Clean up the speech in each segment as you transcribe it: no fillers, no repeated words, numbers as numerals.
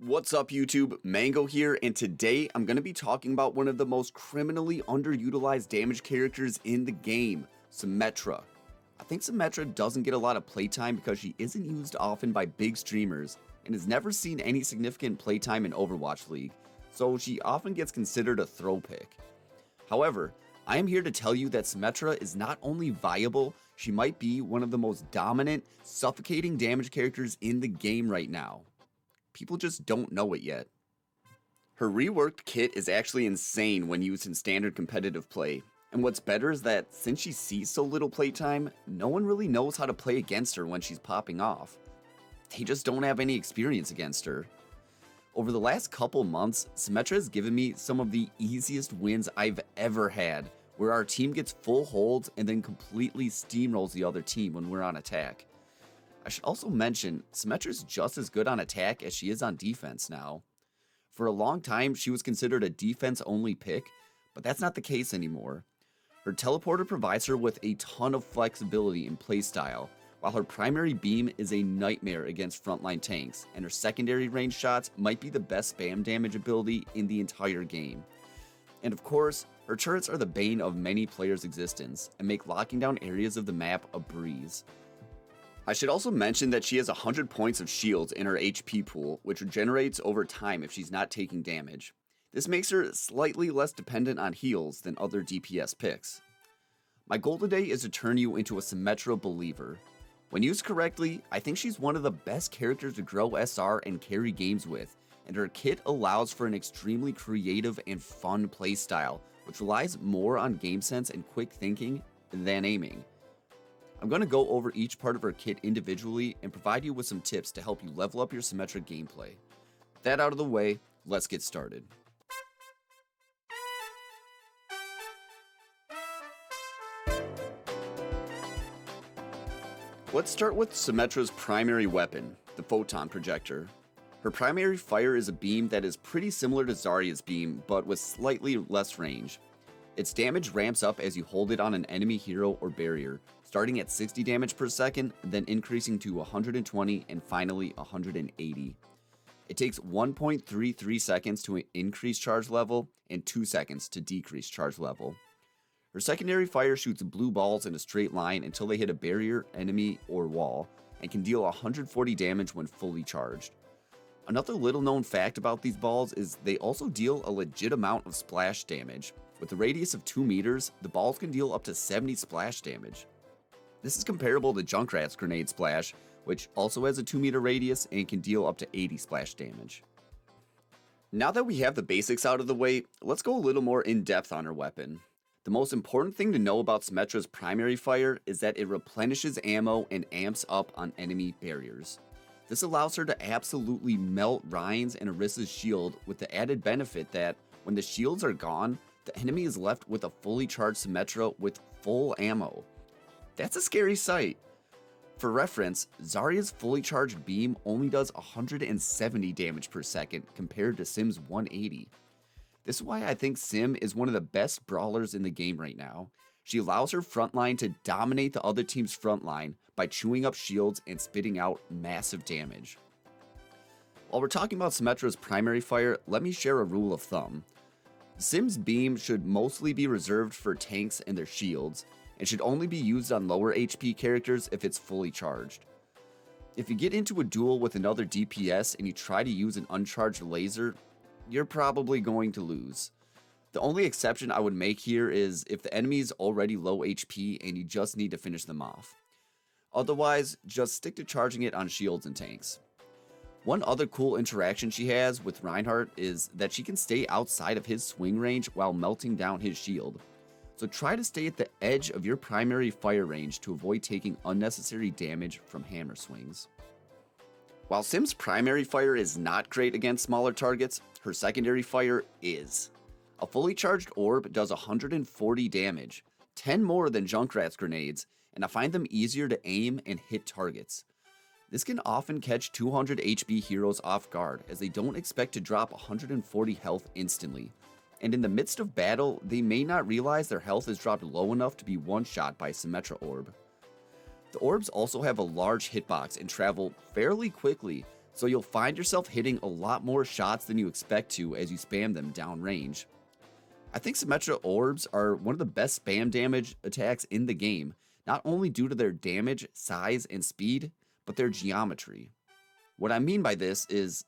What's up YouTube, Mango here, and today I'm going to be talking about one of the most criminally underutilized damage characters in the game, Symmetra. I think Symmetra doesn't get a lot of playtime because she isn't used often by big streamers and has never seen any significant playtime in Overwatch League, so she often gets considered a throw pick. However, I am here to tell you that Symmetra is not only viable, she might be one of the most dominant, suffocating damage characters in the game right now. People just don't know it yet. Her reworked kit is actually insane when used in standard competitive play, and what's better is that since she sees so little playtime, no one really knows how to play against her when she's popping off. They just don't have any experience against her. Over the last couple months, Symmetra has given me some of the easiest wins I've ever had, where our team gets full holds and then completely steamrolls the other team when we're on attack. I should also mention, Symmetra is just as good on attack as she is on defense now. For a long time, she was considered a defense-only pick, but that's not the case anymore. Her teleporter provides her with a ton of flexibility in playstyle, while her primary beam is a nightmare against frontline tanks, and her secondary range shots might be the best spam damage ability in the entire game. And of course, her turrets are the bane of many players' existence, and make locking down areas of the map a breeze. I should also mention that she has 100 points of shields in her HP pool, which regenerates over time if she's not taking damage. This makes her slightly less dependent on heals than other DPS picks. My goal today is to turn you into a Symmetra believer. When used correctly, I think she's one of the best characters to grow SR and carry games with, and her kit allows for an extremely creative and fun playstyle, which relies more on game sense and quick thinking than aiming. I'm going to go over each part of her kit individually and provide you with some tips to help you level up your Symmetra gameplay. With that out of the way, let's get started. Let's start with Symmetra's primary weapon, the Photon Projector. Her primary fire is a beam that is pretty similar to Zarya's beam, but with slightly less range. Its damage ramps up as you hold it on an enemy hero or barrier, starting at 60 damage per second, then increasing to 120 and finally 180. It takes 1.33 seconds to increase charge level and 2 seconds to decrease charge level. Her secondary fire shoots blue balls in a straight line until they hit a barrier, enemy, or wall, and can deal 140 damage when fully charged. Another little known fact about these balls is they also deal a legit amount of splash damage. With a radius of 2 meters, the balls can deal up to 70 splash damage. This is comparable to Junkrat's grenade splash, which also has a 2 meter radius and can deal up to 80 splash damage. Now that we have the basics out of the way, let's go a little more in depth on her weapon. The most important thing to know about Symmetra's primary fire is that it replenishes ammo and amps up on enemy barriers. This allows her to absolutely melt Ryan's and Orisa's shield, with the added benefit that when the shields are gone, the enemy is left with a fully charged Symmetra with full ammo. That's a scary sight. For reference, Zarya's fully charged beam only does 170 damage per second compared to Sim's 180. This is why I think Sim is one of the best brawlers in the game right now. She allows her frontline to dominate the other team's frontline by chewing up shields and spitting out massive damage. While we're talking about Symmetra's primary fire, let me share a rule of thumb. Sim's beam should mostly be reserved for tanks and their shields, and should only be used on lower HP characters if it's fully charged. If you get into a duel with another DPS and you try to use an uncharged laser, you're probably going to lose. The only exception I would make here is if the enemy is already low HP and you just need to finish them off. Otherwise, just stick to charging it on shields and tanks. One other cool interaction she has with Reinhardt is that she can stay outside of his swing range while melting down his shield. So try to stay at the edge of your primary fire range to avoid taking unnecessary damage from hammer swings. While Sim's primary fire is not great against smaller targets, her secondary fire is. A fully charged orb does 140 damage, 10 more than Junkrat's grenades, and I find them easier to aim and hit targets. This can often catch 200 HP heroes off guard, as they don't expect to drop 140 health instantly, and in the midst of battle, they may not realize their health is dropped low enough to be one-shot by a Symmetra orb. The orbs also have a large hitbox and travel fairly quickly, so you'll find yourself hitting a lot more shots than you expect to as you spam them downrange. I think Symmetra orbs are one of the best spam damage attacks in the game, not only due to their damage, size, and speed, but their geometry. What I mean by this is,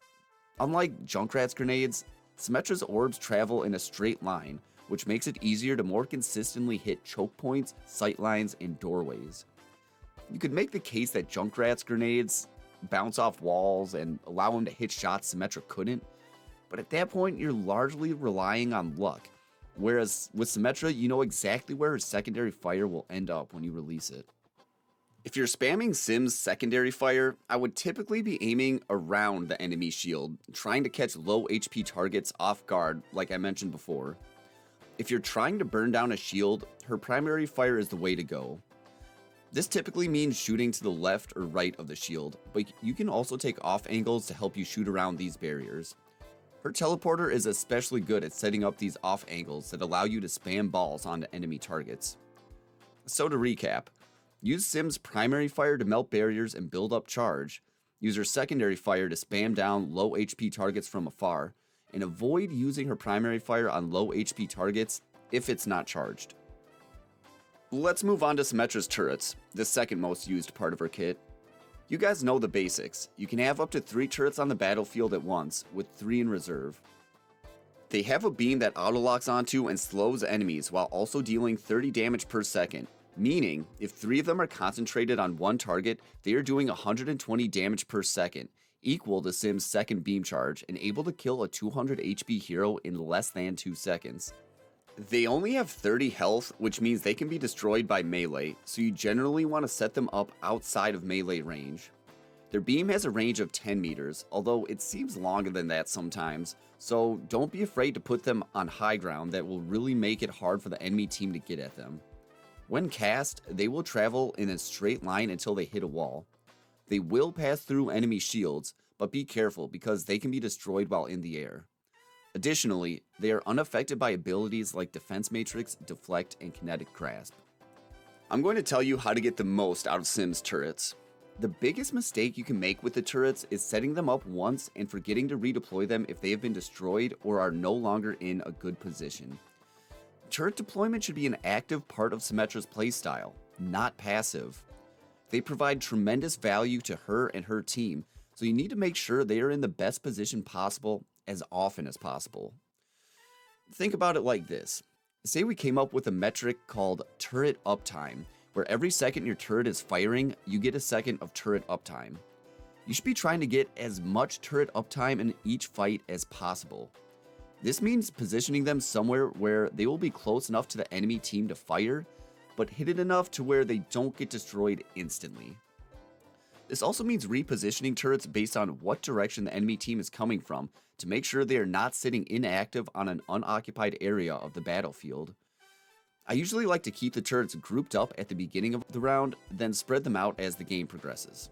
unlike Junkrat's grenades, Symmetra's orbs travel in a straight line, which makes it easier to more consistently hit choke points, sightlines, and doorways. You could make the case that Junkrat's grenades bounce off walls and allow him to hit shots Symmetra couldn't, but at that point you're largely relying on luck, whereas with Symmetra you know exactly where her secondary fire will end up when you release it. If you're spamming Sim's secondary fire, I would typically be aiming around the enemy shield, trying to catch low HP targets off guard like I mentioned before. If you're trying to burn down a shield, her primary fire is the way to go. This typically means shooting to the left or right of the shield, but you can also take off angles to help you shoot around these barriers. Her teleporter is especially good at setting up these off angles that allow you to spam balls onto enemy targets. So to recap, use Sim's primary fire to melt barriers and build up charge, use her secondary fire to spam down low HP targets from afar, and avoid using her primary fire on low HP targets if it's not charged. Let's move on to Symmetra's turrets, the second most used part of her kit. You guys know the basics. You can have up to 3 turrets on the battlefield at once, with 3 in reserve. They have a beam that auto-locks onto and slows enemies while also dealing 30 damage per second, meaning if 3 of them are concentrated on one target, they are doing 120 damage per second, equal to Sim's second beam charge, and able to kill a 200 HP hero in less than 2 seconds. They only have 30 health, which means they can be destroyed by melee, so you generally want to set them up outside of melee range. Their beam has a range of 10 meters, although it seems longer than that sometimes, so don't be afraid to put them on high ground that will really make it hard for the enemy team to get at them. When cast, they will travel in a straight line until they hit a wall. They will pass through enemy shields, but be careful because they can be destroyed while in the air. Additionally, they are unaffected by abilities like Defense Matrix, Deflect, and Kinetic Grasp. I'm going to tell you how to get the most out of Sim's turrets. The biggest mistake you can make with the turrets is setting them up once and forgetting to redeploy them if they have been destroyed or are no longer in a good position. Turret deployment should be an active part of Symmetra's playstyle, not passive. They provide tremendous value to her and her team, so you need to make sure they are in the best position possible as often as possible. Think about it like this. Say we came up with a metric called turret uptime, where every second your turret is firing, you get a second of turret uptime. You should be trying to get as much turret uptime in each fight as possible. This means positioning them somewhere where they will be close enough to the enemy team to fire, but hidden enough to where they don't get destroyed instantly. This also means repositioning turrets based on what direction the enemy team is coming from to make sure they are not sitting inactive on an unoccupied area of the battlefield. I usually like to keep the turrets grouped up at the beginning of the round, then spread them out as the game progresses.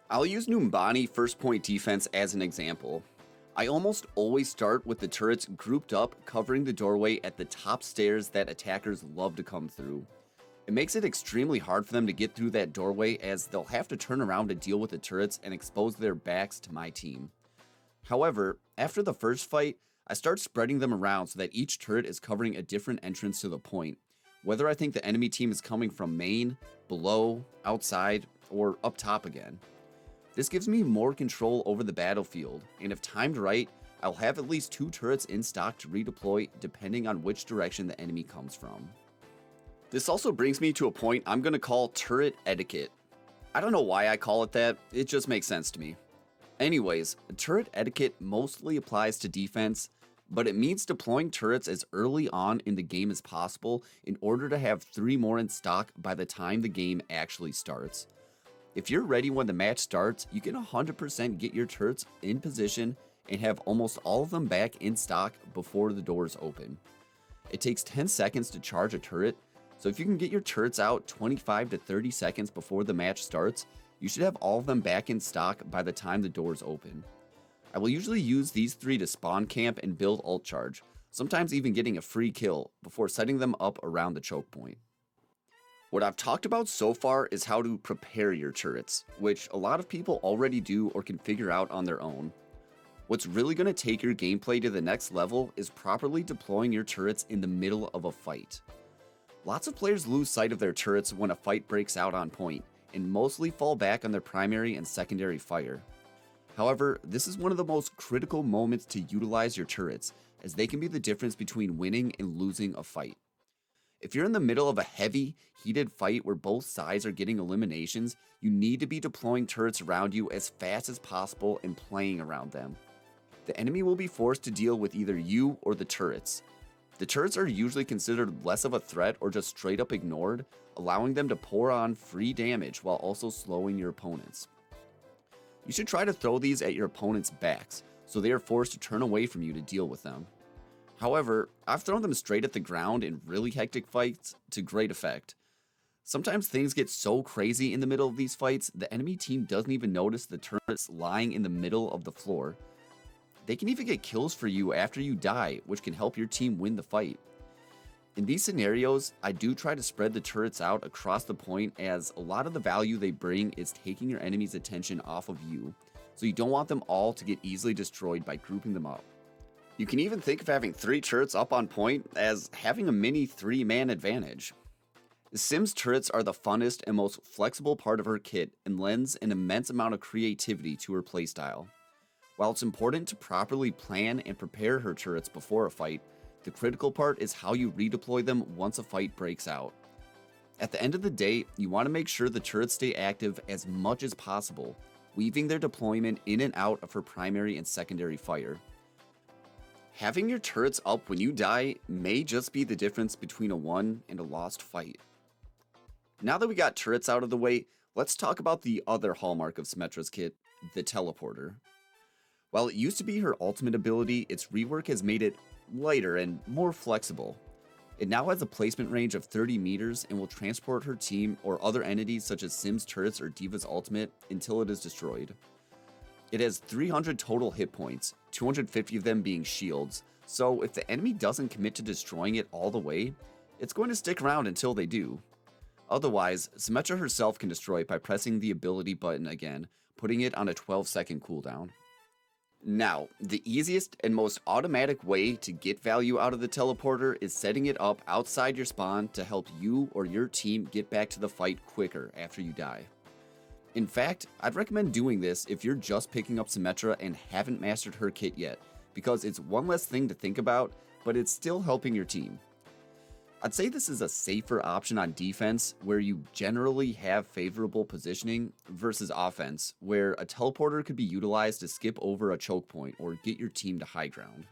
I'll use Numbani first point defense as an example. I almost always start with the turrets grouped up covering the doorway at the top stairs that attackers love to come through. It makes it extremely hard for them to get through that doorway as they'll have to turn around to deal with the turrets and expose their backs to my team. However, after the first fight, I start spreading them around so that each turret is covering a different entrance to the point, whether I think the enemy team is coming from main, below, outside, or up top again. This gives me more control over the battlefield, and if timed right, I'll have at least 2 turrets in stock to redeploy depending on which direction the enemy comes from. This also brings me to a point I'm going to call turret etiquette. I don't know why I call it that, it just makes sense to me. Anyways, turret etiquette mostly applies to defense, but it means deploying turrets as early on in the game as possible in order to have 3 more in stock by the time the game actually starts. If you're ready when the match starts, you can 100% get your turrets in position and have almost all of them back in stock before the doors open. It takes 10 seconds to charge a turret, so if you can get your turrets out 25 to 30 seconds before the match starts, you should have all of them back in stock by the time the doors open. I will usually use these 3 to spawn camp and build ult charge, sometimes even getting a free kill before setting them up around the choke point. What I've talked about so far is how to prepare your turrets, which a lot of people already do or can figure out on their own. What's really going to take your gameplay to the next level is properly deploying your turrets in the middle of a fight. Lots of players lose sight of their turrets when a fight breaks out on point, and mostly fall back on their primary and secondary fire. However, this is one of the most critical moments to utilize your turrets, as they can be the difference between winning and losing a fight. If you're in the middle of a heavy, heated fight where both sides are getting eliminations, you need to be deploying turrets around you as fast as possible and playing around them. The enemy will be forced to deal with either you or the turrets. The turrets are usually considered less of a threat or just straight up ignored, allowing them to pour on free damage while also slowing your opponents. You should try to throw these at your opponent's backs, so they are forced to turn away from you to deal with them. However, I've thrown them straight at the ground in really hectic fights to great effect. Sometimes things get so crazy in the middle of these fights, the enemy team doesn't even notice the turrets lying in the middle of the floor. They can even get kills for you after you die, which can help your team win the fight. In these scenarios, I do try to spread the turrets out across the point, as a lot of the value they bring is taking your enemy's attention off of you, so you don't want them all to get easily destroyed by grouping them up. You can even think of having 3 turrets up on point as having a mini 3-man advantage. Sim's turrets are the funnest and most flexible part of her kit and lends an immense amount of creativity to her playstyle. While it's important to properly plan and prepare her turrets before a fight, the critical part is how you redeploy them once a fight breaks out. At the end of the day, you want to make sure the turrets stay active as much as possible, weaving their deployment in and out of her primary and secondary fire. Having your turrets up when you die may just be the difference between a won and a lost fight. Now that we got turrets out of the way, let's talk about the other hallmark of Symmetra's kit, the teleporter. While it used to be her ultimate ability, its rework has made it lighter and more flexible. It now has a placement range of 30 meters and will transport her team or other entities such as Sim's turrets or Diva's ultimate until it is destroyed. It has 300 total hit points, 250 of them being shields, so if the enemy doesn't commit to destroying it all the way, it's going to stick around until they do. Otherwise, Symmetra herself can destroy it by pressing the ability button again, putting it on a 12-second cooldown. Now, the easiest and most automatic way to get value out of the teleporter is setting it up outside your spawn to help you or your team get back to the fight quicker after you die. In fact, I'd recommend doing this if you're just picking up Symmetra and haven't mastered her kit yet, because it's one less thing to think about, but it's still helping your team. I'd say this is a safer option on defense, where you generally have favorable positioning, versus offense, where a teleporter could be utilized to skip over a choke point or get your team to high ground.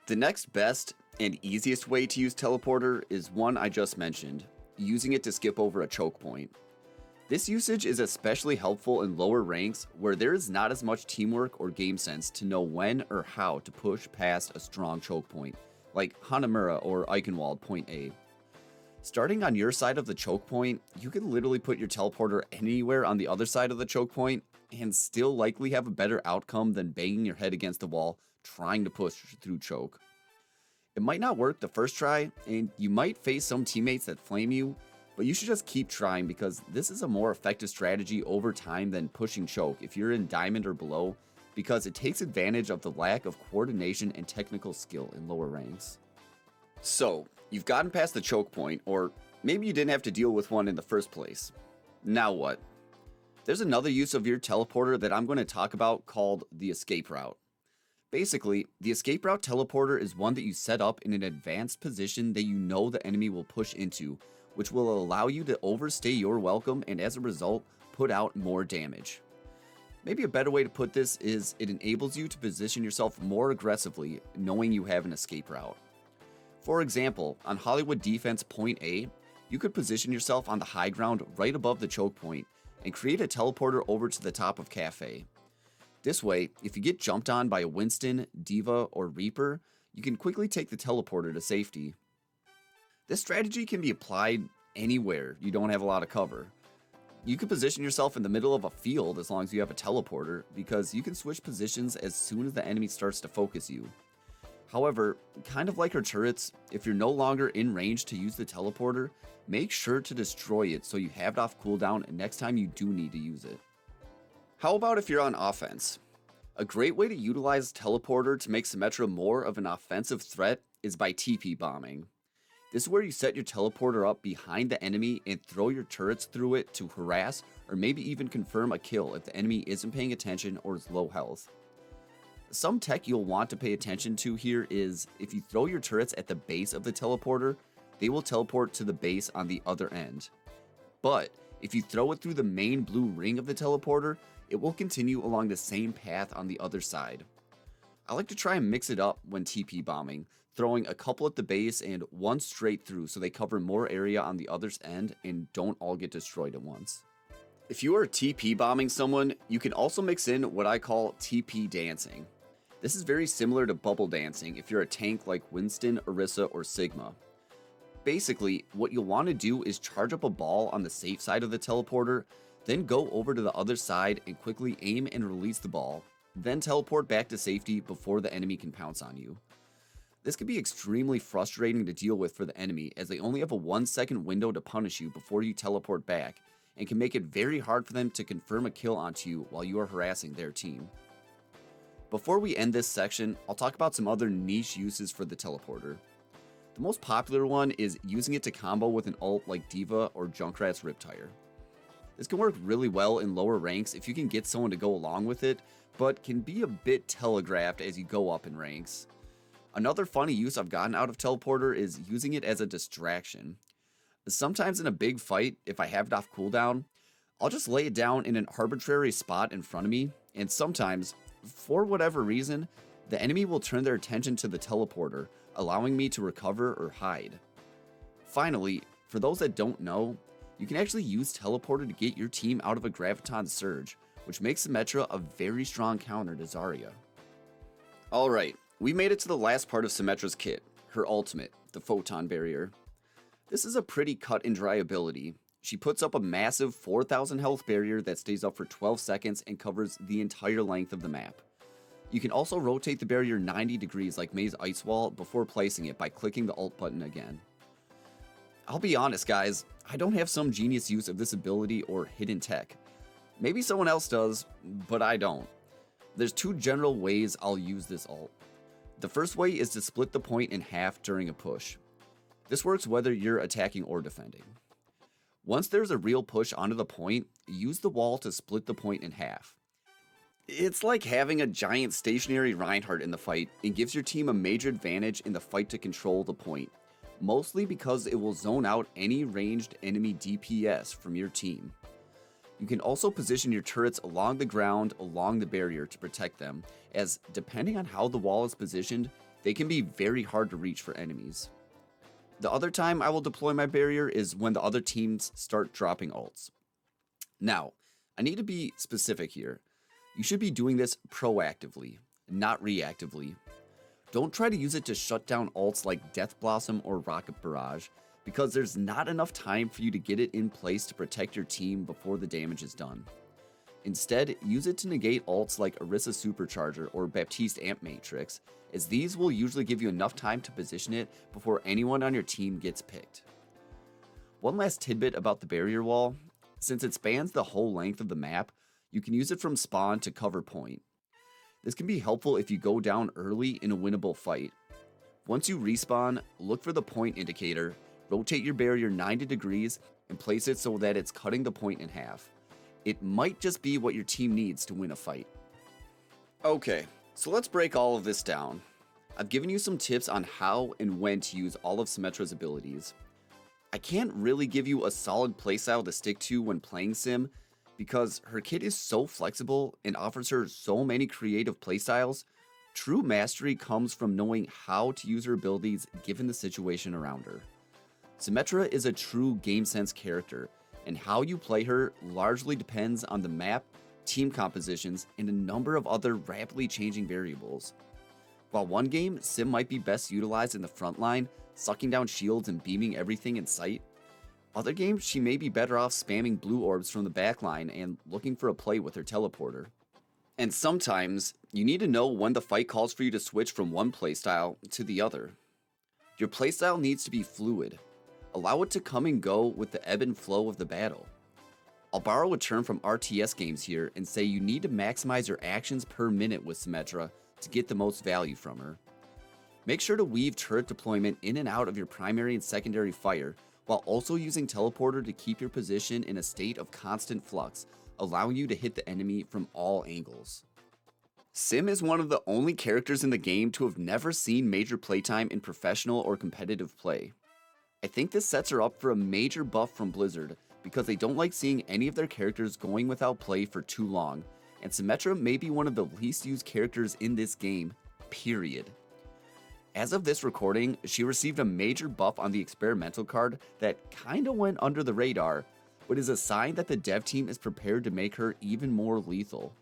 The next best and easiest way to use teleporter is one I just mentioned, using it to skip over a choke point. This usage is especially helpful in lower ranks where there is not as much teamwork or game sense to know when or how to push past a strong choke point, like Hanamura or Eichenwald point A. Starting on your side of the choke point, you can literally put your teleporter anywhere on the other side of the choke point and still likely have a better outcome than banging your head against the wall trying to push through choke. It might not work the first try, and you might face some teammates that flame you, but you should just keep trying, because this is a more effective strategy over time than pushing choke if you're in diamond or below, because it takes advantage of the lack of coordination and technical skill in lower ranks. So, you've gotten past the choke point, or maybe you didn't have to deal with one in the first place. Now what? There's another use of your teleporter that I'm going to talk about called the escape route. Basically, the escape route teleporter is one that you set up in an advanced position that you know the enemy will push into, which will allow you to overstay your welcome and as a result, put out more damage. Maybe a better way to put this is it enables you to position yourself more aggressively, knowing you have an escape route. For example, on Hollywood Defense Point A, you could position yourself on the high ground right above the choke point and create a teleporter over to the top of Cafe. This way, if you get jumped on by a Winston, Diva, or Reaper, you can quickly take the teleporter to safety. This strategy can be applied anywhere you don't have a lot of cover. You can position yourself in the middle of a field as long as you have a teleporter, because you can switch positions as soon as the enemy starts to focus you. However, kind of like her turrets, if you're no longer in range to use the teleporter, make sure to destroy it so you have it off cooldown next time you do need to use it. How about if you're on offense? A great way to utilize teleporter to make Symmetra more of an offensive threat is by TP bombing. This is where you set your teleporter up behind the enemy and throw your turrets through it to harass or maybe even confirm a kill if the enemy isn't paying attention or is low health. Some tech you'll want to pay attention to here is if you throw your turrets at the base of the teleporter, they will teleport to the base on the other end. But if you throw it through the main blue ring of the teleporter, it will continue along the same path on the other side. I like to try and mix it up when TP bombing, throwing a couple at the base and one straight through so they cover more area on the other's end and don't all get destroyed at once. If you are TP bombing someone, you can also mix in what I call TP dancing. This is very similar to bubble dancing if you're a tank like Winston, Orisa, or Sigma. Basically, what you'll want to do is charge up a ball on the safe side of the teleporter, then go over to the other side and quickly aim and release the ball, then teleport back to safety before the enemy can pounce on you. This can be extremely frustrating to deal with for the enemy as they only have a 1-second window to punish you before you teleport back, and can make it very hard for them to confirm a kill onto you while you are harassing their team. Before we end this section, I'll talk about some other niche uses for the teleporter. The most popular one is using it to combo with an ult like D.Va or Junkrat's Riptire. This can work really well in lower ranks if you can get someone to go along with it, but can be a bit telegraphed as you go up in ranks. Another funny use I've gotten out of teleporter is using it as a distraction. Sometimes in a big fight, if I have it off cooldown, I'll just lay it down in an arbitrary spot in front of me, and sometimes, for whatever reason, the enemy will turn their attention to the teleporter, allowing me to recover or hide. Finally, for those that don't know, you can actually use teleporter to get your team out of a Graviton Surge, which makes Symmetra a very strong counter to Zarya. Alright, we made it to the last part of Symmetra's kit, her ultimate, the Photon Barrier. This is a pretty cut and dry ability. She puts up a massive 4,000 health barrier that stays up for 12 seconds and covers the entire length of the map. You can also rotate the barrier 90 degrees like Mei's Ice Wall before placing it by clicking the Alt button again. I'll be honest guys, I don't have some genius use of this ability or hidden tech. Maybe someone else does, but I don't. There's two general ways I'll use this ult. The first way is to split the point in half during a push. This works whether you're attacking or defending. Once there's a real push onto the point, use the wall to split the point in half. It's like having a giant stationary Reinhardt in the fight and gives your team a major advantage in the fight to control the point, mostly because it will zone out any ranged enemy DPS from your team. You can also position your turrets along the ground along the barrier to protect them, as depending on how the wall is positioned, they can be very hard to reach for enemies. The other time I will deploy my barrier is when the other teams start dropping ults. Now, I need to be specific here. You should be doing this proactively, not reactively. Don't try to use it to shut down ults like Death Blossom or Rocket Barrage, because there's not enough time for you to get it in place to protect your team before the damage is done. Instead, use it to negate ults like Orisa Supercharger or Baptiste Amp Matrix, as these will usually give you enough time to position it before anyone on your team gets picked. One last tidbit about the barrier wall: since it spans the whole length of the map, you can use it from spawn to cover point. This can be helpful if you go down early in a winnable fight. Once you respawn, look for the point indicator, rotate your barrier 90 degrees, and place it so that it's cutting the point in half. It might just be what your team needs to win a fight. Okay, so let's break all of this down. I've given you some tips on how and when to use all of Symmetra's abilities. I can't really give you a solid playstyle to stick to when playing Sim, because her kit is so flexible and offers her so many creative playstyles. True mastery comes from knowing how to use her abilities given the situation around her. Symmetra is a true game sense character, and how you play her largely depends on the map, team compositions, and a number of other rapidly changing variables. While one game, Sim might be best utilized in the front line, sucking down shields and beaming everything in sight, other games she may be better off spamming blue orbs from the backline and looking for a play with her teleporter. And sometimes, you need to know when the fight calls for you to switch from one playstyle to the other. Your playstyle needs to be fluid. Allow it to come and go with the ebb and flow of the battle. I'll borrow a term from RTS games here and say you need to maximize your actions per minute with Symmetra to get the most value from her. Make sure to weave turret deployment in and out of your primary and secondary fire, while also using teleporter to keep your position in a state of constant flux, allowing you to hit the enemy from all angles. Sim is one of the only characters in the game to have never seen major playtime in professional or competitive play. I think this sets her up for a major buff from Blizzard because they don't like seeing any of their characters going without play for too long, and Symmetra may be one of the least used characters in this game, period. As of this recording, she received a major buff on the experimental card that kinda went under the radar, but is a sign that the dev team is prepared to make her even more lethal.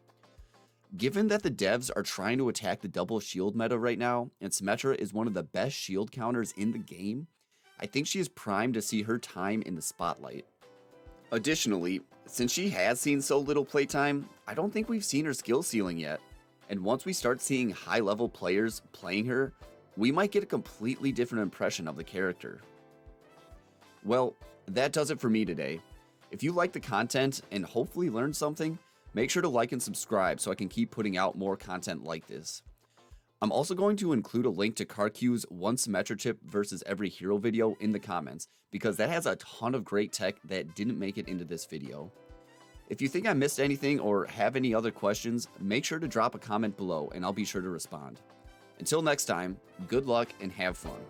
Given that the devs are trying to attack the double shield meta right now, and Symmetra is one of the best shield counters in the game, I think she is primed to see her time in the spotlight. Additionally, since she has seen so little playtime, I don't think we've seen her skill ceiling yet, and once we start seeing high-level players playing her, we might get a completely different impression of the character. Well, that does it for me today. If you like the content and hopefully learned something, make sure to like and subscribe so I can keep putting out more content like this. I'm also going to include a link to CarQ's one Symmetra chip versus every hero video in the comments, because that has a ton of great tech that didn't make it into this video. If you think I missed anything or have any other questions, make sure to drop a comment below and I'll be sure to respond. Until next time, good luck and have fun.